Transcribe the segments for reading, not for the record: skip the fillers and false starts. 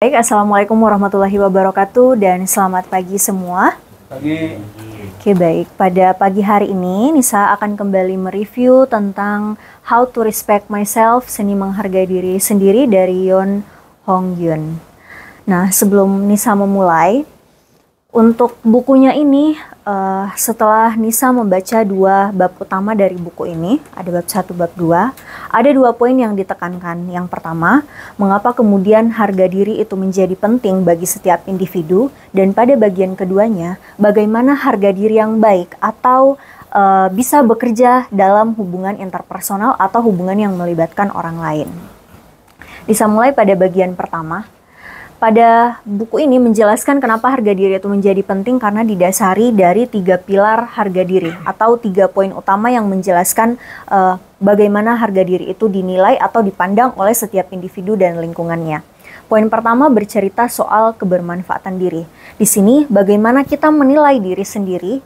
Baik, Assalamualaikum warahmatullahi wabarakatuh dan selamat pagi semua. Pagi. Oke, baik. Pada pagi hari ini, Nisa akan kembali mereview tentang How to Respect Myself, Seni Menghargai Diri Sendiri dari Yeon Hong Yoon. Nah, sebelum Nisa memulai, untuk bukunya ini, setelah Nisa membaca dua bab utama dari buku ini, ada bab 1, bab 2, ada 2 poin yang ditekankan. Yang pertama, mengapa kemudian harga diri itu menjadi penting bagi setiap individu, dan pada bagian keduanya, bagaimana harga diri yang baik atau bisa bekerja dalam hubungan interpersonal atau hubungan yang melibatkan orang lain. Nisa mulai pada bagian pertama. Pada buku ini menjelaskan kenapa harga diri itu menjadi penting karena didasari dari 3 pilar harga diri atau 3 poin utama yang menjelaskan bagaimana harga diri itu dinilai atau dipandang oleh setiap individu dan lingkungannya. Poin pertama bercerita soal kebermanfaatan diri. Di sini bagaimana kita menilai diri sendiri,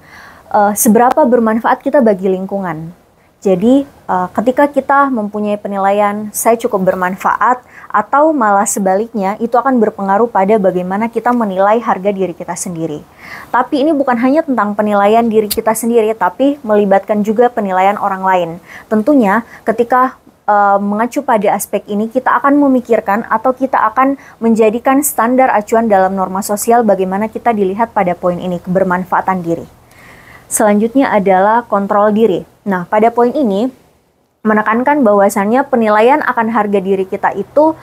seberapa bermanfaat kita bagi lingkungan. Jadi ketika kita mempunyai penilaian saya cukup bermanfaat atau malah sebaliknya, itu akan berpengaruh pada bagaimana kita menilai harga diri kita sendiri. Tapi ini bukan hanya tentang penilaian diri kita sendiri, tapi melibatkan juga penilaian orang lain. Tentunya ketika mengacu pada aspek ini, kita akan memikirkan atau kita akan menjadikan standar acuan dalam norma sosial bagaimana kita dilihat pada poin ini, kebermanfaatan diri. Selanjutnya adalah kontrol diri. Nah, pada poin ini menekankan bahwasannya penilaian akan harga diri kita itu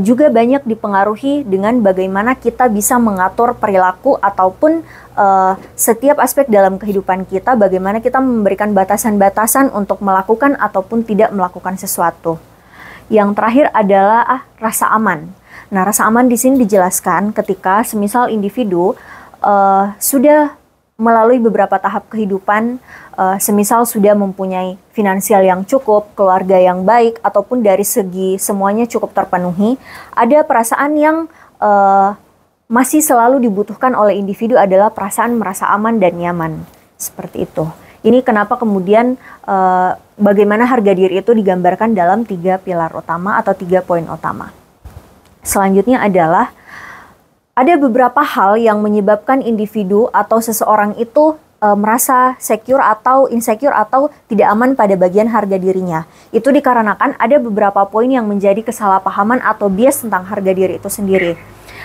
juga banyak dipengaruhi dengan bagaimana kita bisa mengatur perilaku ataupun setiap aspek dalam kehidupan kita, bagaimana kita memberikan batasan-batasan untuk melakukan ataupun tidak melakukan sesuatu. Yang terakhir adalah rasa aman. Nah, rasa aman di sini dijelaskan ketika semisal individu sudah melalui beberapa tahap kehidupan, semisal sudah mempunyai finansial yang cukup, keluarga yang baik, ataupun dari segi semuanya cukup terpenuhi, ada perasaan yang masih selalu dibutuhkan oleh individu adalah perasaan merasa aman dan nyaman. Seperti itu. Ini kenapa kemudian bagaimana harga diri itu digambarkan dalam 3 pilar utama atau 3 poin utama. Selanjutnya adalah ada beberapa hal yang menyebabkan individu atau seseorang itu merasa secure atau insecure atau tidak aman pada bagian harga dirinya. Itu dikarenakan ada beberapa poin yang menjadi kesalahpahaman atau bias tentang harga diri itu sendiri.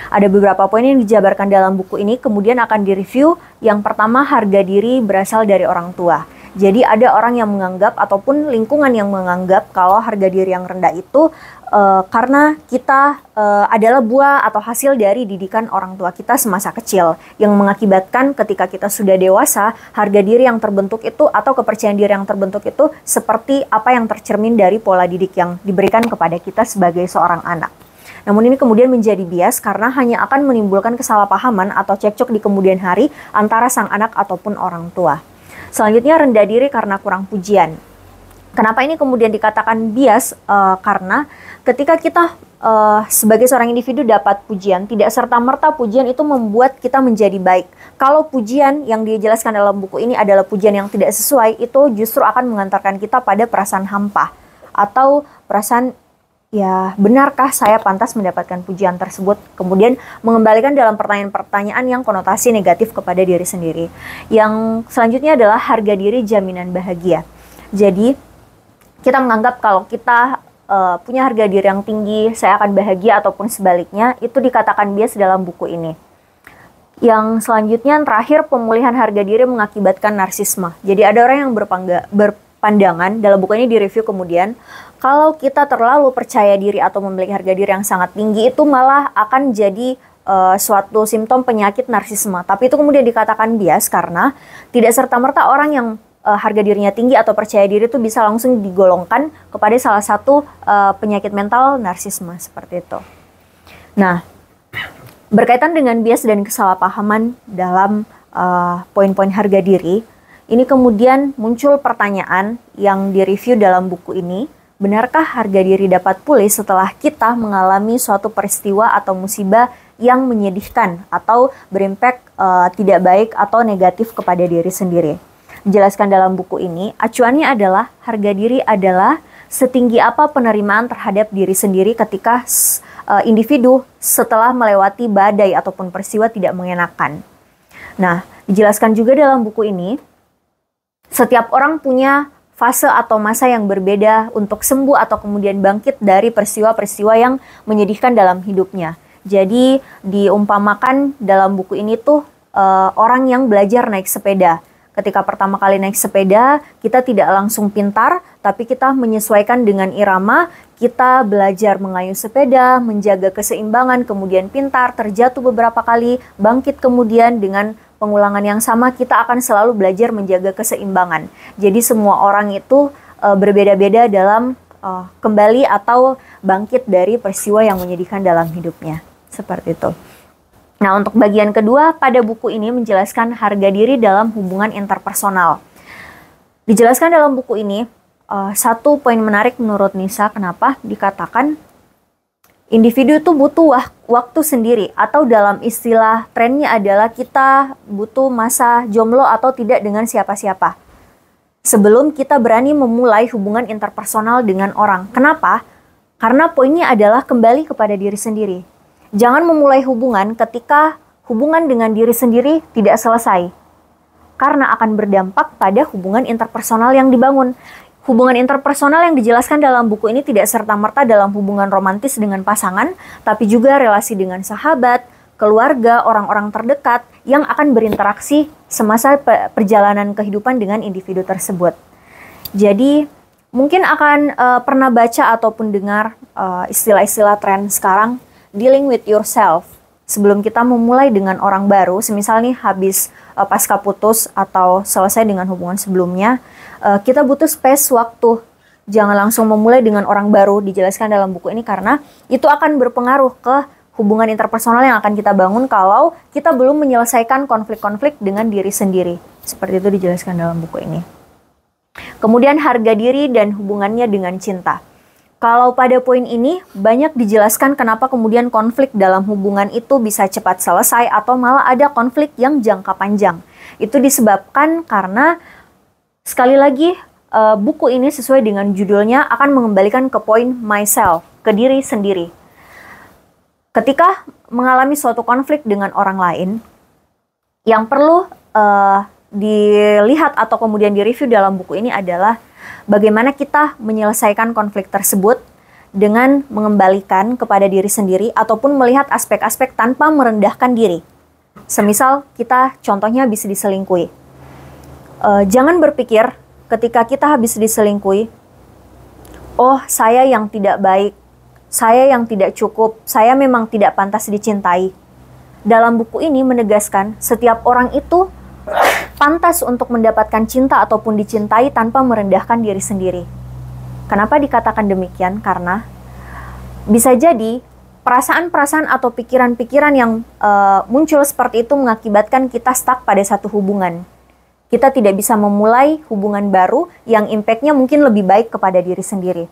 Ada beberapa poin yang dijabarkan dalam buku ini, kemudian akan direview. Yang pertama, harga diri berasal dari orang tua. Jadi ada orang yang menganggap ataupun lingkungan yang menganggap kalau harga diri yang rendah itu karena kita adalah buah atau hasil dari didikan orang tua kita semasa kecil, yang mengakibatkan ketika kita sudah dewasa, harga diri yang terbentuk itu atau kepercayaan diri yang terbentuk itu seperti apa yang tercermin dari pola didik yang diberikan kepada kita sebagai seorang anak. Namun ini kemudian menjadi bias karena hanya akan menimbulkan kesalahpahaman atau cekcok di kemudian hari antara sang anak ataupun orang tua. Selanjutnya, rendah diri karena kurang pujian. Kenapa ini kemudian dikatakan bias? Karena ketika kita sebagai seorang individu dapat pujian, tidak serta-merta pujian itu membuat kita menjadi baik. Kalau pujian yang dijelaskan dalam buku ini adalah pujian yang tidak sesuai, itu justru akan mengantarkan kita pada perasaan hampa atau perasaan ya, benarkah saya pantas mendapatkan pujian tersebut? Kemudian mengembalikan dalam pertanyaan-pertanyaan yang konotasi negatif kepada diri sendiri. Yang selanjutnya adalah harga diri jaminan bahagia. Jadi, kita menganggap kalau kita punya harga diri yang tinggi, saya akan bahagia ataupun sebaliknya, itu dikatakan bias dalam buku ini. Yang selanjutnya, terakhir, pemulihan harga diri mengakibatkan narsisme. Jadi ada orang yang berpandangan, dalam buku ini direview kemudian, kalau kita terlalu percaya diri atau memiliki harga diri yang sangat tinggi, itu malah akan jadi suatu simptom penyakit narsisme. Tapi itu kemudian dikatakan bias karena tidak serta-merta orang yang harga dirinya tinggi atau percaya diri itu bisa langsung digolongkan kepada salah satu penyakit mental narsisme seperti itu. Nah, berkaitan dengan bias dan kesalahpahaman dalam poin-poin harga diri, ini kemudian muncul pertanyaan yang direview dalam buku ini. Benarkah harga diri dapat pulih setelah kita mengalami suatu peristiwa atau musibah yang menyedihkan atau berimpak tidak baik atau negatif kepada diri sendiri? Dijelaskan dalam buku ini, acuannya adalah harga diri adalah setinggi apa penerimaan terhadap diri sendiri ketika individu setelah melewati badai ataupun peristiwa tidak mengenakan. Nah, dijelaskan juga dalam buku ini, setiap orang punya fase atau masa yang berbeda untuk sembuh atau kemudian bangkit dari peristiwa-peristiwa yang menyedihkan dalam hidupnya. Jadi diumpamakan dalam buku ini tuh orang yang belajar naik sepeda. Ketika pertama kali naik sepeda, kita tidak langsung pintar, tapi kita menyesuaikan dengan irama, kita belajar mengayuh sepeda, menjaga keseimbangan, kemudian pintar, terjatuh beberapa kali, bangkit kemudian dengan pengulangan yang sama, kita akan selalu belajar menjaga keseimbangan. Jadi semua orang itu berbeda-beda dalam kembali atau bangkit dari peristiwa yang menyedihkan dalam hidupnya. Seperti itu. Nah, untuk bagian kedua, pada buku ini menjelaskan harga diri dalam hubungan interpersonal. Dijelaskan dalam buku ini, satu poin menarik menurut Nisa, kenapa dikatakan individu itu butuh waktu sendiri, atau dalam istilah trennya adalah kita butuh masa jomblo atau tidak dengan siapa-siapa sebelum kita berani memulai hubungan interpersonal dengan orang. Kenapa? Karena poinnya adalah kembali kepada diri sendiri. Jangan memulai hubungan ketika hubungan dengan diri sendiri tidak selesai, karena akan berdampak pada hubungan interpersonal yang dibangun. Hubungan interpersonal yang dijelaskan dalam buku ini tidak serta-merta dalam hubungan romantis dengan pasangan, tapi juga relasi dengan sahabat, keluarga, orang-orang terdekat yang akan berinteraksi semasa perjalanan kehidupan dengan individu tersebut. Jadi, mungkin akan pernah baca ataupun dengar istilah-istilah tren sekarang, dealing with yourself. Sebelum kita memulai dengan orang baru, semisal nih habis pasca putus atau selesai dengan hubungan sebelumnya, kita butuh space waktu. Jangan langsung memulai dengan orang baru, dijelaskan dalam buku ini, karena itu akan berpengaruh ke hubungan interpersonal yang akan kita bangun kalau kita belum menyelesaikan konflik-konflik dengan diri sendiri. Seperti itu dijelaskan dalam buku ini. Kemudian harga diri dan hubungannya dengan cinta. Kalau pada poin ini banyak dijelaskan kenapa kemudian konflik dalam hubungan itu bisa cepat selesai atau malah ada konflik yang jangka panjang. Itu disebabkan karena sekali lagi buku ini sesuai dengan judulnya akan mengembalikan ke poin myself, ke diri sendiri. Ketika mengalami suatu konflik dengan orang lain, yang perlu dilihat atau kemudian direview dalam buku ini adalah bagaimana kita menyelesaikan konflik tersebut dengan mengembalikan kepada diri sendiri ataupun melihat aspek-aspek tanpa merendahkan diri. Semisal kita contohnya habis diselingkuhi. Jangan berpikir ketika kita habis diselingkuhi, oh saya yang tidak baik, saya yang tidak cukup, saya memang tidak pantas dicintai. Dalam buku ini menegaskan setiap orang itu pantas untuk mendapatkan cinta ataupun dicintai tanpa merendahkan diri sendiri. Kenapa dikatakan demikian? Karena bisa jadi perasaan-perasaan atau pikiran-pikiran yang muncul seperti itu mengakibatkan kita stuck pada satu hubungan. Kita tidak bisa memulai hubungan baru yang impact-nya mungkin lebih baik kepada diri sendiri.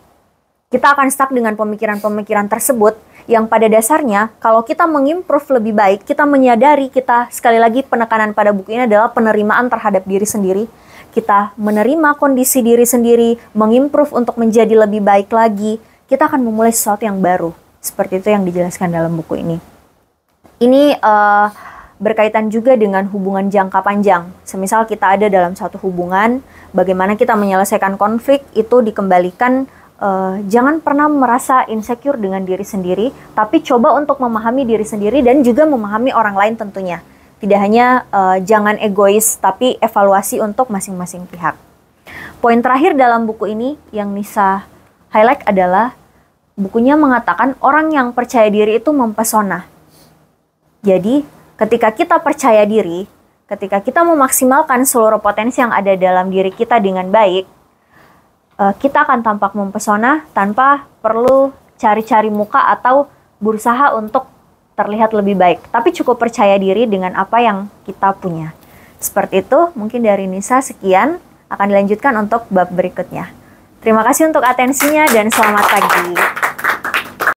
Kita akan stuck dengan pemikiran-pemikiran tersebut yang pada dasarnya kalau kita mengimprove lebih baik, kita menyadari, kita sekali lagi penekanan pada buku ini adalah penerimaan terhadap diri sendiri. Kita menerima kondisi diri sendiri, mengimprove untuk menjadi lebih baik lagi, kita akan memulai sesuatu yang baru. Seperti itu yang dijelaskan dalam buku ini. Ini berkaitan juga dengan hubungan jangka panjang. Semisal kita ada dalam satu hubungan, bagaimana kita menyelesaikan konflik itu dikembalikan. Jangan pernah merasa insecure dengan diri sendiri, tapi coba untuk memahami diri sendiri dan juga memahami orang lain tentunya. Tidak hanya jangan egois, tapi evaluasi untuk masing-masing pihak. Poin terakhir dalam buku ini yang Nisa highlight adalah bukunya mengatakan orang yang percaya diri itu mempesona. Jadi, ketika kita percaya diri, ketika kita memaksimalkan seluruh potensi yang ada dalam diri kita dengan baik, kita akan tampak mempesona tanpa perlu cari-cari muka atau berusaha untuk terlihat lebih baik. Tapi cukup percaya diri dengan apa yang kita punya. Seperti itu, mungkin dari Nisa sekian, akan dilanjutkan untuk bab berikutnya. Terima kasih untuk atensinya dan selamat pagi.